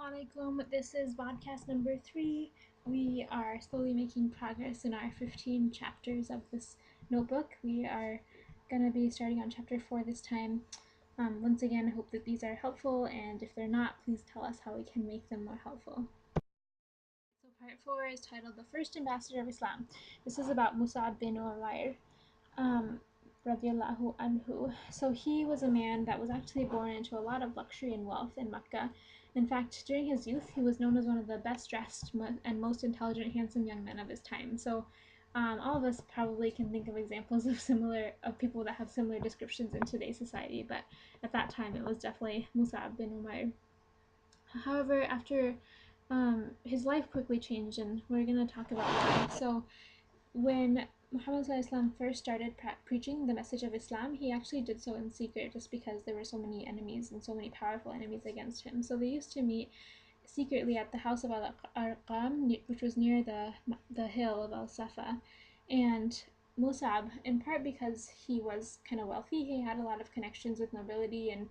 Assalamualaikum. This is Vodcast number 3. We are slowly making progress in our 15 chapters of this notebook. We are going to be starting on chapter 4 this time. Once again, I hope that these are helpful, and if they're not, please tell us how we can make them more helpful. So part 4 is titled The First Ambassador of Islam. This is about MUS'AB bin UMAYR. Radiallahu anhu. So he was a man that was actually born into a lot of luxury and wealth in Mecca. In fact, during his youth, he was known as one of the best dressed and most intelligent, handsome young men of his time. So all of us probably can think of examples of people that have similar descriptions in today's society, but at that time it was definitely MUS'AB bin UMAYR. However, after his life quickly changed, and we're going to talk about why. So when Muhammad first started preaching the message of Islam, he actually did so in secret just because there were so many enemies and so many powerful enemies against him. So they used to meet secretly at the house of Al-Arqam, which was near the hill of Al-Safa. And MUS'AB, in part because he was kind of wealthy, he had a lot of connections with nobility and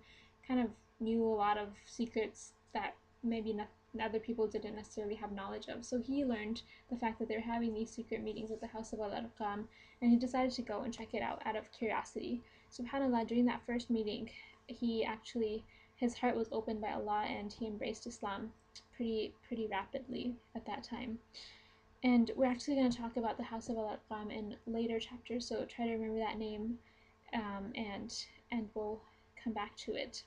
kind of knew a lot of secrets that maybe other people didn't necessarily have knowledge of. So he learned the fact that they were having these secret meetings at the house of Al-Arqam, and he decided to go and check it out of curiosity. SubhanAllah, during that first meeting, his heart was opened by Allah, and he embraced Islam pretty rapidly at that time. And we're actually going to talk about the house of Al-Arqam in later chapters, so try to remember that name, and we'll come back to it.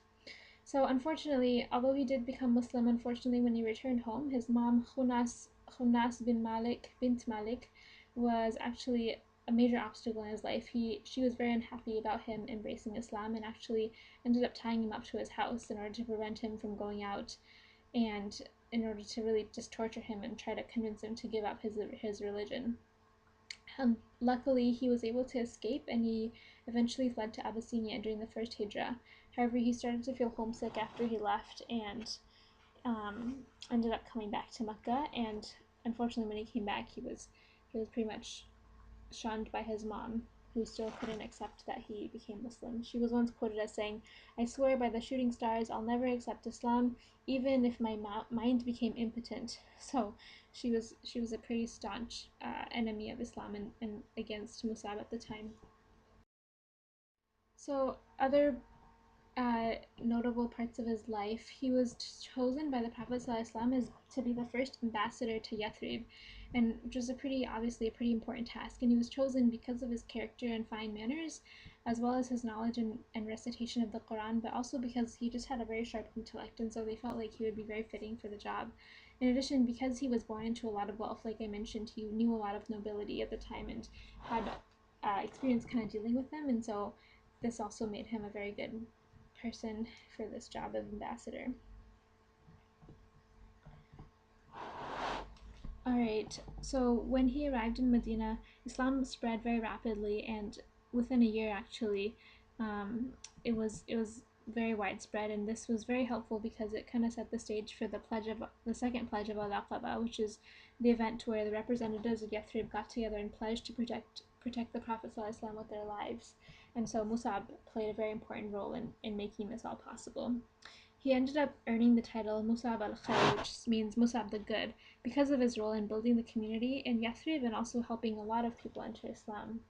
So unfortunately, although he did become Muslim, when he returned home, his mom, Khunas bint Malik, was actually a major obstacle in his life. She was very unhappy about him embracing Islam, and actually ended up tying him up to his house in order to prevent him from going out, and in order to really just torture him and try to convince him to give up his religion. Luckily, he was able to escape, and he eventually fled to Abyssinia during the first Hijrah. However, he started to feel homesick after he left, and ended up coming back to Mecca. And unfortunately, when he came back, he was pretty much shunned by his mom, who still couldn't accept that he became Muslim. She was once quoted as saying, "I swear by the shooting stars, I'll never accept Islam, even if my mind became impotent." So she was a pretty staunch enemy of Islam and against MUS'AB at the time. So other notable parts of his life, he was chosen by the Prophet ﷺ to be the first ambassador to Yathrib, and which was obviously a pretty important task. And he was chosen because of his character and fine manners, as well as his knowledge and recitation of the Quran, but also because he just had a very sharp intellect, and so they felt like he would be very fitting for the job. In addition, because he was born into a lot of wealth, like I mentioned, he knew a lot of nobility at the time and had experience kind of dealing with them, and so this also made him a very good person for this job of ambassador. Alright, so when he arrived in Medina, Islam spread very rapidly, and within a year actually, it was very widespread, and this was very helpful because it kind of set the stage for the second pledge of Al-Aqaba, which is the event where the representatives of Yathrib got together and pledged to protect the Prophet ﷺ with their lives. And so MUS'AB played a very important role in making this all possible. He ended up earning the title MUS'AB al-Khair, which means MUS'AB the Good, because of his role in building the community in Yathrib and also helping a lot of people enter Islam.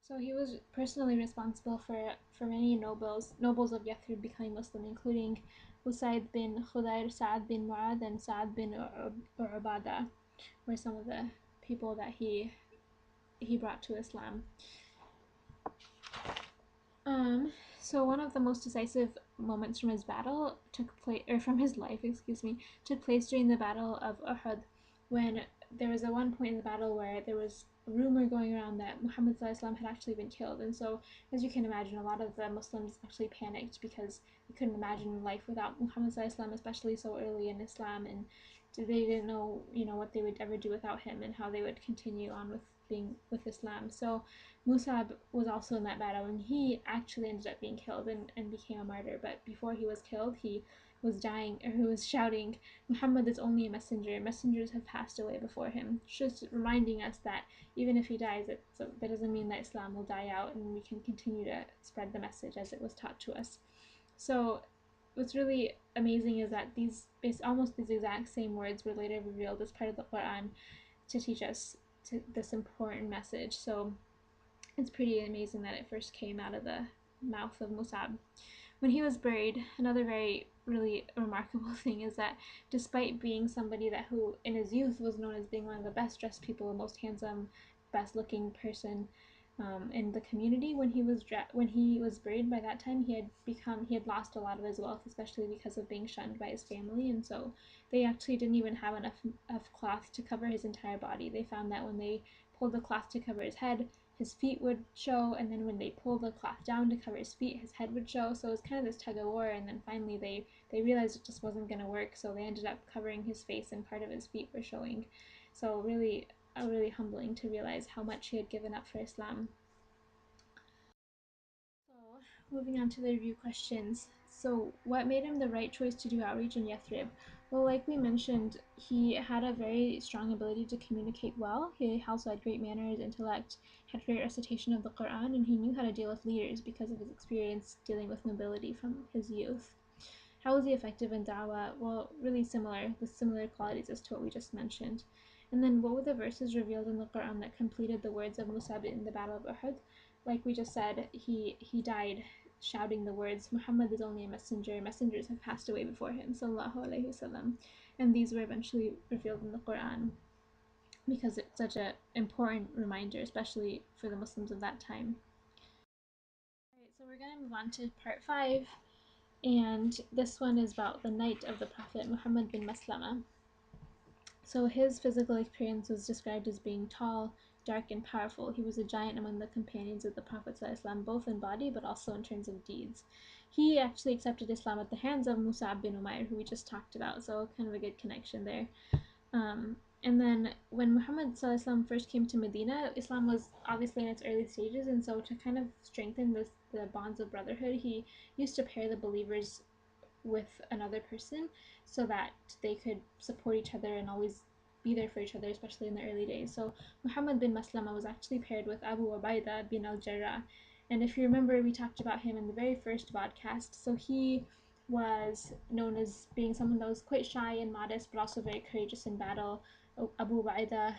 So he was personally responsible for many nobles of Yathrib becoming Muslim, including Usaid bin Khudayr, Sa'ad bin Mu'adh, and Sa'ad bin Ubadah, were some of the people that he brought to Islam. So one of the most decisive moments from his life took place during the Battle of Uhud, when there was one point in the battle where there was a rumor going around that Muhammad ﷺ had actually been killed. And so, as you can imagine, a lot of the Muslims actually panicked because they couldn't imagine life without Muhammad ﷺ, especially so early in Islam, and they didn't know, what they would ever do without him and how they would continue on with Islam. So MUS'AB was also in that battle, and he actually ended up being killed and became a martyr. But before he was killed, he was shouting, "Muhammad is only a messenger. Messengers have passed away before him," just reminding us that even if he dies, that doesn't mean that Islam will die out, and we can continue to spread the message as it was taught to us. So what's really amazing is that almost these exact same words were later revealed as part of the Quran to teach us this important message. So it's pretty amazing that it first came out of the mouth of MUS'AB. When he was buried, another very really remarkable thing is that despite being somebody who in his youth was known as being one of the best dressed people, the most handsome, best looking person in the community, when he was buried, by that time he had lost a lot of his wealth, especially because of being shunned by his family, and so they actually didn't even have enough cloth to cover his entire body. They found that when they pulled the cloth to cover his head, his feet would show, and then when they pulled the cloth down to cover his feet, his head would show. So it was kind of this tug of war, and then finally they realized it just wasn't going to work, so they ended up covering his face and part of his feet were showing. So really humbling to realize how much he had given up for Islam. So moving on to the review questions. So what made him the right choice to do outreach in Yathrib? Well, like we mentioned, he had a very strong ability to communicate well. He also had great manners, intellect, had great recitation of the Quran, and he knew how to deal with leaders because of his experience dealing with nobility from his youth. How was he effective in da'wah? Well, really similar qualities as to what we just mentioned. And then what were the verses revealed in the Quran that completed the words of MUS'AB in the Battle of Uhud? Like we just said, he died shouting the words, Muhammad is only a messenger, messengers have passed away before him, sallallahu alaihi wasallam. And these were eventually revealed in the Quran because it's such an important reminder, especially for the Muslims of that time. Alright, so we're going to move on to part 5, and this one is about the night of the Prophet Muhammad bin Maslamah. So his physical appearance was described as being tall, dark, and powerful. He was a giant among the companions of the Prophet ﷺ, both in body but also in terms of deeds. He actually accepted Islam at the hands of MUS'AB bin UMAYR, who we just talked about, so kind of a good connection there. And then when Muhammad ﷺ first came to Medina, Islam was obviously in its early stages, and so to kind of strengthen the bonds of brotherhood, he used to pair the believers with another person so that they could support each other and always be there for each other, especially in the early days. So Muhammad bin Maslamah was actually paired with Abu Ubaidah bin al-Jarrah, and if you remember, we talked about him in the very first Vodcast. So he was known as being someone that was quite shy and modest, but also very courageous in battle. Abu Ubaidah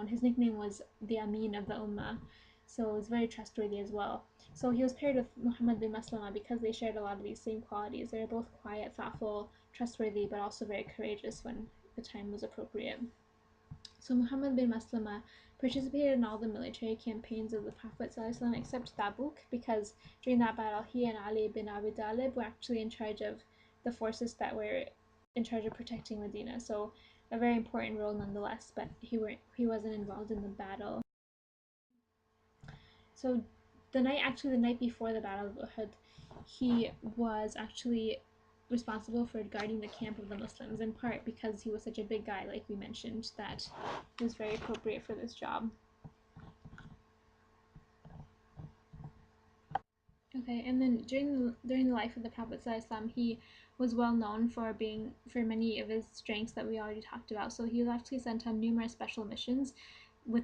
his nickname was the Amin of the Ummah, so it was very trustworthy as well. So he was paired with Muhammad bin Maslamah because they shared a lot of these same qualities. They were both quiet, thoughtful, trustworthy, but also very courageous when the time was appropriate. So Muhammad bin Maslamah participated in all the military campaigns of the Prophet ﷺ except Tabuk, because during that battle he and Ali bin Abi Talib were actually in charge of the forces that were in charge of protecting Medina. So a very important role nonetheless, but he wasn't involved in the battle. So the night before the Battle of Uhud, he was actually responsible for guarding the camp of the Muslims, in part because he was such a big guy, like we mentioned, that was very appropriate for this job. Okay, and then during the life of the Prophet ﷺ, he was well known for many of his strengths that we already talked about. So he was actually sent on numerous special missions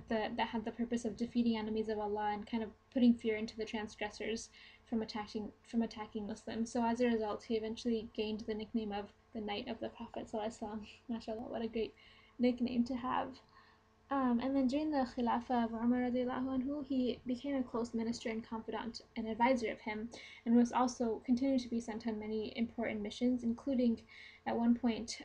that had the purpose of defeating enemies of Allah and kind of putting fear into the transgressors from attacking Muslims. So as a result, he eventually gained the nickname of the Knight of the Prophet ﷺ. MashaAllah, what a great nickname to have. And then during the Khilafah of Umar radiallahu anhu, he became a close minister and confidant and advisor of him, and was also continued to be sent on many important missions, including at one point,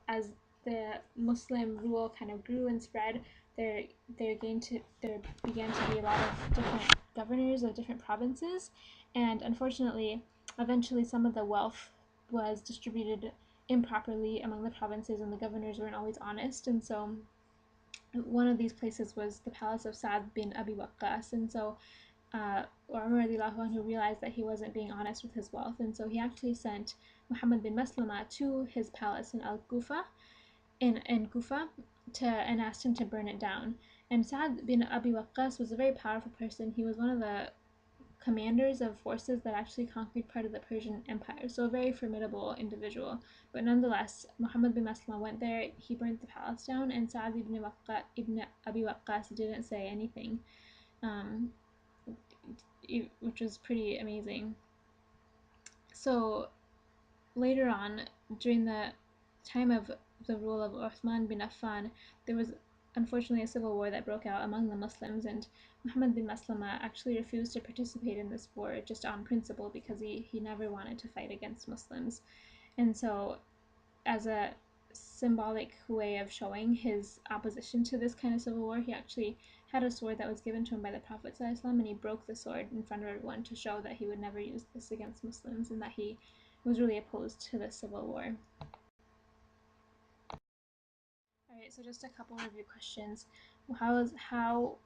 as the Muslim rule kind of grew and spread, there began to be a lot of different governors of different provinces, and unfortunately, eventually some of the wealth was distributed improperly among the provinces, and the governors weren't always honest, and so one of these places was the palace of Sa'd bin Abi Waqqas, and so Umar radiallahu anhu realized that he wasn't being honest with his wealth, and so he actually sent Muhammad bin Maslamah to his palace in Kufa, and asked him to burn it down. And Sa'd bin Abi Waqqas was a very powerful person. He was one of the commanders of forces that actually conquered part of the Persian Empire, so a very formidable individual. But nonetheless, Muhammad bin Maslamah went there, he burnt the palace down, and Sa'd ibn Abi Waqqas didn't say anything, which was pretty amazing. So later on, during the time of the rule of Uthman bin Affan, there was unfortunately a civil war that broke out among the Muslims, and Muhammad bin Maslamah actually refused to participate in this war just on principle because he never wanted to fight against Muslims. And so, as a symbolic way of showing his opposition to this kind of civil war, he actually had a sword that was given to him by the Prophet ﷺ, and he broke the sword in front of everyone to show that he would never use this against Muslims and that he was really opposed to the civil war. Alright, so just a couple review questions. How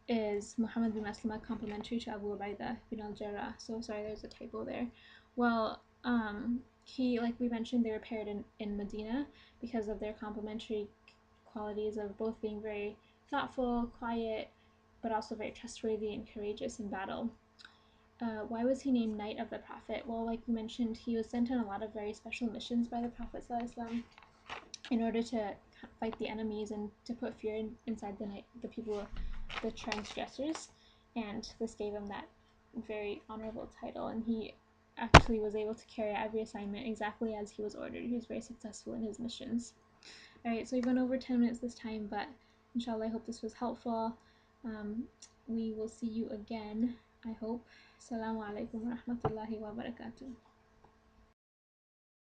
is Muhammad bin Maslamah complementary to Abu Ubaidah bin al-Jarrah? So sorry, there's a typo there. Well, he, like we mentioned, they were paired in Medina because of their complementary qualities of both being very thoughtful, quiet, but also very trustworthy and courageous in battle. Why was he named Knight of the Prophet? Well, like we mentioned, he was sent on a lot of very special missions by the Prophet ﷺ in order to fight the enemies and to put fear inside the people, the transgressors, and this gave him that very honorable title, and he actually was able to carry out every assignment exactly as he was ordered. He was very successful in his missions. Alright, so we've gone over 10 minutes this time, but inshallah, I hope this was helpful. We will see you again, I hope. Assalamu alaikum wa rahmatullahi wa barakatuh.